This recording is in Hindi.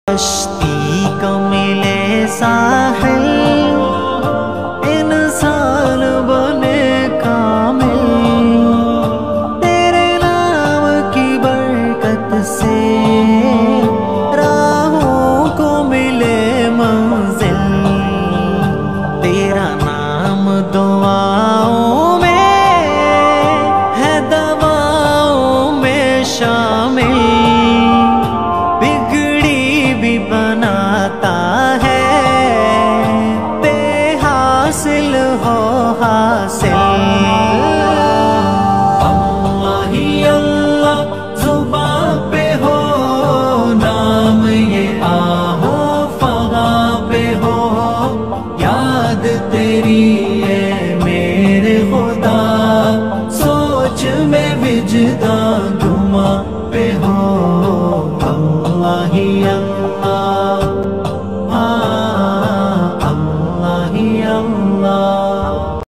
कश्ती को मिले साहिल, इंसान बने कामिल। तेरे नाम की बरकत से राहों को मिले मंजिल। तेरा नाम दुआओं में है, दवाओं में शामिल। बनाता है बेहासिल हो हासिल। अल्लाह ही अल्लाह ज़ुबां पे हो, नाम ये आहो फ़ग़ां पे हो। याद तेरी है मेरे खुदा, सोच में विजदां गुमा पे हो। अल्लाह ही अल्लाह, अल्लाह ही अल्लाह।